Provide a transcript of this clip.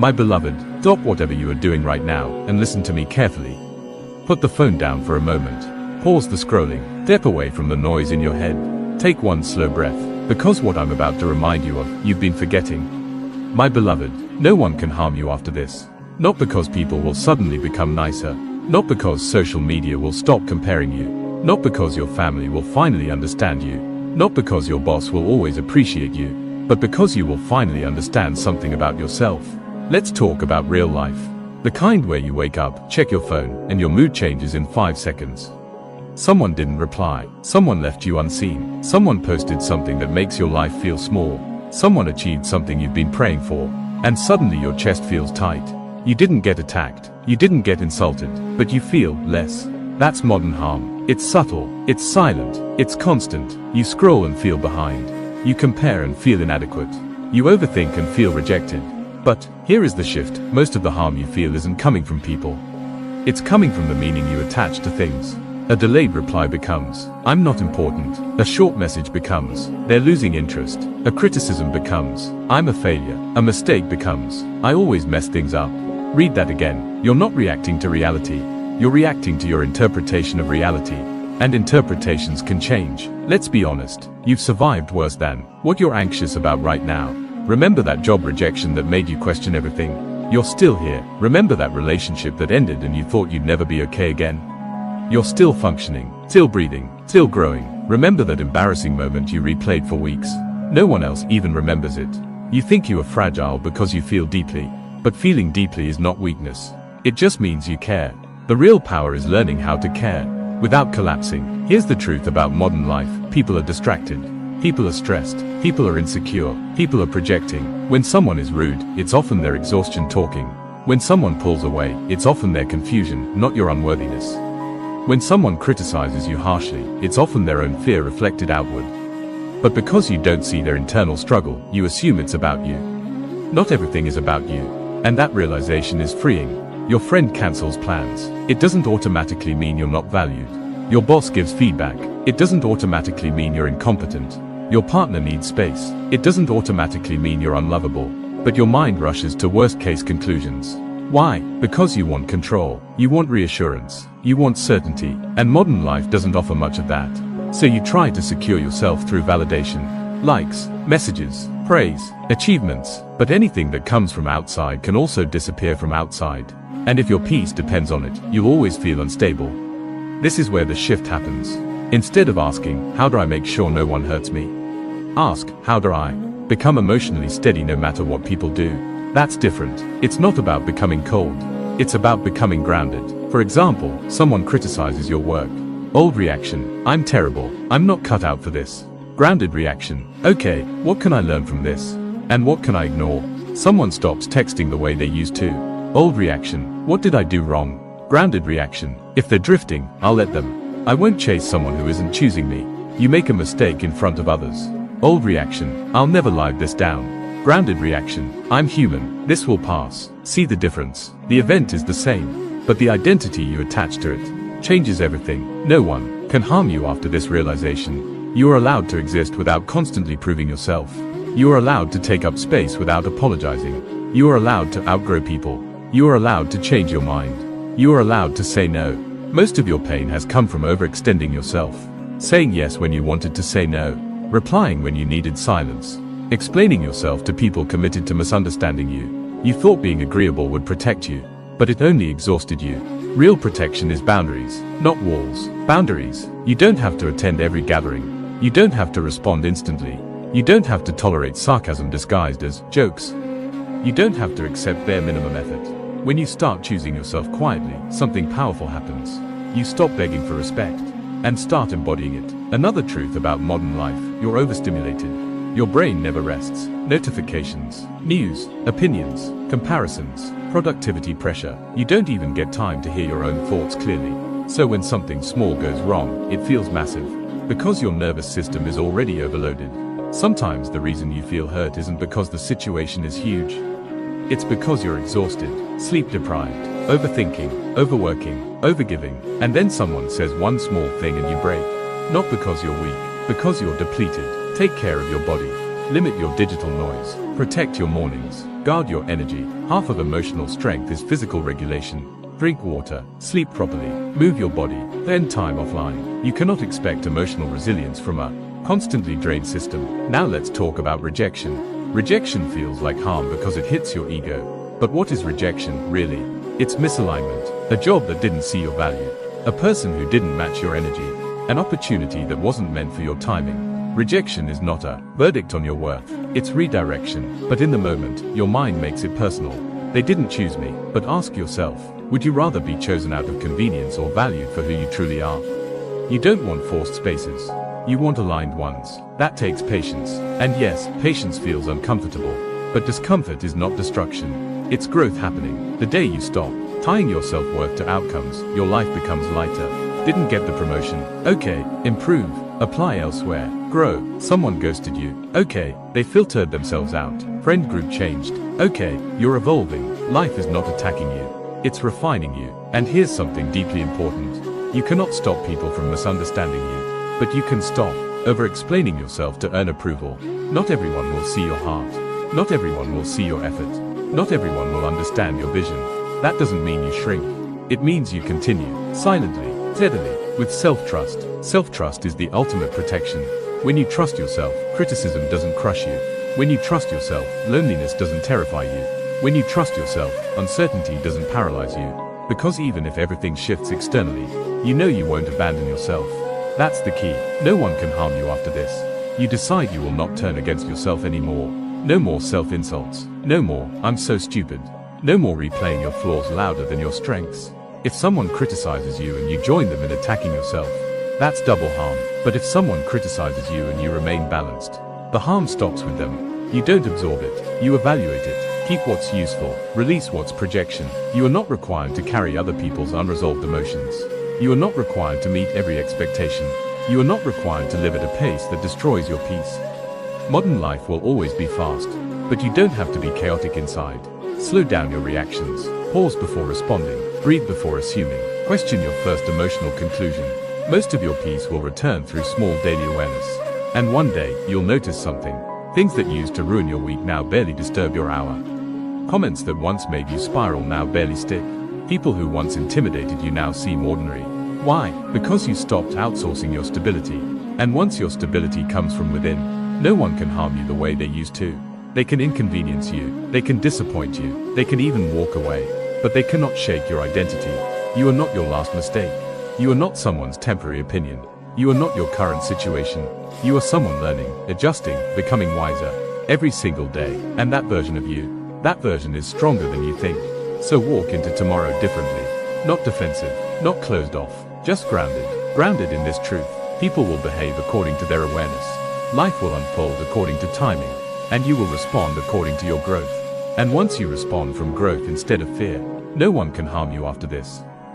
My beloved, stop whatever you are doing right now and listen to me carefully. Put the phone down for a moment. Pause the scrolling. Step away from the noise in your head. Take one slow breath, because what I'm about to remind you of, you've been forgetting. My beloved, no one can harm you after this. Not because people will suddenly become nicer. Not because social media will stop comparing you. Not because your family will finally understand you. Not because your boss will always appreciate you. But because you will finally understand something about yourself. Let's talk about real life. The kind where you wake up, check your phone, and your mood changes in 5 seconds. Someone didn't reply. Someone left you unseen. Someone posted something that makes your life feel small. Someone achieved something you've been praying for. And suddenly your chest feels tight. You didn't get attacked. You didn't get insulted. But you feel less. That's modern harm. It's subtle. It's silent. It's constant. You scroll and feel behind. You compare and feel inadequate. You overthink and feel rejected. But here is the shift. Most of the harm you feel isn't coming from people. It's coming from the meaning you attach to things. A delayed reply becomes, I'm not important. A short message becomes, they're losing interest. A criticism becomes, I'm a failure. A mistake becomes, I always mess things up. Read that again. You're not reacting to reality. You're reacting to your interpretation of reality. And interpretations can change. Let's be honest. You've survived worse than what you're anxious about right now. Remember that job rejection that made you question everything? You're still here. Remember that relationship that ended and you thought you'd never be okay again? You're still functioning, still breathing, still growing. Remember that embarrassing moment you replayed for weeks. No one else even remembers it. You think you are fragile because you feel deeply. But feeling deeply is not weakness. It just means you care. The real power is learning how to care without collapsing. Here's the truth about modern life. People are distracted. People are stressed. People are insecure. People are projecting. When someone is rude, it's often their exhaustion talking. When someone pulls away, it's often their confusion, not your unworthiness. When someone criticizes you harshly, it's often their own fear reflected outward. But because you don't see their internal struggle, you assume it's about you. Not everything is about you. And that realization is freeing. Your friend cancels plans. It doesn't automatically mean you're not valued. Your boss gives feedback. It doesn't automatically mean you're incompetent. Your partner needs space. It doesn't automatically mean you're unlovable. But your mind rushes to worst-case conclusions. Why? Because you want control. You want reassurance. You want certainty. And modern life doesn't offer much of that. So you try to secure yourself through validation. Likes, messages, praise, achievements. But anything that comes from outside can also disappear from outside. And if your peace depends on it, you'll always feel unstable. This is where the shift happens. Instead of asking, how do I make sure no one hurts me? Ask, how do I become emotionally steady no matter what people do? That's different. It's not about becoming cold. It's about becoming grounded. For example, someone criticizes your work. Old reaction, I'm terrible. I'm not cut out for this. Grounded reaction, okay, what can I learn from this? And what can I ignore? Someone stops texting the way they used to. Old reaction, what did I do wrong? Grounded reaction, if they're drifting, I'll let them. I won't chase someone who isn't choosing me. You make a mistake in front of others. Old reaction, I'll never live this down. Grounded reaction, I'm human, this will pass. See the difference? The event is the same, but the identity you attach to it changes everything. No one can harm you after this realization. You are allowed to exist without constantly proving yourself. You are allowed to take up space without apologizing. You are allowed to outgrow people. You are allowed to change your mind. You are allowed to say no. Most of your pain has come from overextending yourself. Saying yes when you wanted to say no. Replying when you needed silence. Explaining yourself to people committed to misunderstanding you. You thought being agreeable would protect you, but it only exhausted you. Real protection is boundaries, not walls. Boundaries. You don't have to attend every gathering. You don't have to respond instantly. You don't have to tolerate sarcasm disguised as jokes. You don't have to accept bare minimum effort. When you start choosing yourself quietly, something powerful happens. You stop begging for respect and start embodying it. Another truth about modern life, you're overstimulated. Your brain never rests. Notifications, news, opinions, comparisons, productivity pressure. You don't even get time to hear your own thoughts clearly. So when something small goes wrong, it feels massive. Because your nervous system is already overloaded. Sometimes the reason you feel hurt isn't because the situation is huge. It's because you're exhausted, sleep deprived, overthinking, overworking, overgiving, and then someone says one small thing and you break. Not because you're weak, because you're depleted. Take care of your body. Limit your digital noise. Protect your mornings. Guard your energy. Half of emotional strength is physical regulation. Drink water, sleep properly, move your body, then time offline. You cannot expect emotional resilience from a constantly drained system. Now let's talk about rejection. Rejection feels like harm because it hits your ego. But what is rejection, really? It's misalignment, a job that didn't see your value, a person who didn't match your energy, an opportunity that wasn't meant for your timing. Rejection is not a verdict on your worth, it's redirection. But in the moment, your mind makes it personal. They didn't choose me. But ask yourself, would you rather be chosen out of convenience or valued for who you truly are? You don't want forced spaces. You want aligned ones. That takes patience. And yes, patience feels uncomfortable. But discomfort is not destruction. It's growth happening. The day you stop tying your self-worth to outcomes, your life becomes lighter. Didn't get the promotion? Okay, improve. Apply elsewhere. Grow. Someone ghosted you. Okay, they filtered themselves out. Friend group changed. Okay, you're evolving. Life is not attacking you. It's refining you. And here's something deeply important. You cannot stop people from misunderstanding you. But you can stop over-explaining yourself to earn approval. Not everyone will see your heart. Not everyone will see your effort. Not everyone will understand your vision. That doesn't mean you shrink. It means you continue. Silently, steadily, with self-trust. Self-trust is the ultimate protection. When you trust yourself, criticism doesn't crush you. When you trust yourself, loneliness doesn't terrify you. When you trust yourself, uncertainty doesn't paralyze you. Because even if everything shifts externally, you know you won't abandon yourself. That's the key. No one can harm you after this. You decide you will not turn against yourself anymore. No more self-insults. No more, I'm so stupid. No more replaying your flaws louder than your strengths. If someone criticizes you and you join them in attacking yourself, that's double harm. But if someone criticizes you and you remain balanced, the harm stops with them. You don't absorb it, you evaluate it. Keep what's useful, release what's projection. You are not required to carry other people's unresolved emotions. You are not required to meet every expectation. You are not required to live at a pace that destroys your peace. Modern life will always be fast, but you don't have to be chaotic inside. Slow down your reactions. Pause before responding. Breathe before assuming. Question your first emotional conclusion. Most of your peace will return through small daily awareness. And one day, you'll notice something. Things that used to ruin your week now barely disturb your hour. Comments that once made you spiral now barely stick. People who once intimidated you now seem ordinary. Why? Because you stopped outsourcing your stability. And once your stability comes from within, no one can harm you the way they used to. They can inconvenience you, they can disappoint you, they can even walk away, but they cannot shake your identity. You are not your last mistake. You are not someone's temporary opinion. You are not your current situation. You are someone learning, adjusting, becoming wiser, every single day. And that version of you, that version is stronger than you think. So walk into tomorrow differently. Not defensive, not closed off, just grounded. Grounded in this truth. People will behave according to their awareness. Life will unfold according to timing. And you will respond according to your growth. And once you respond from growth instead of fear, no one can harm you after this.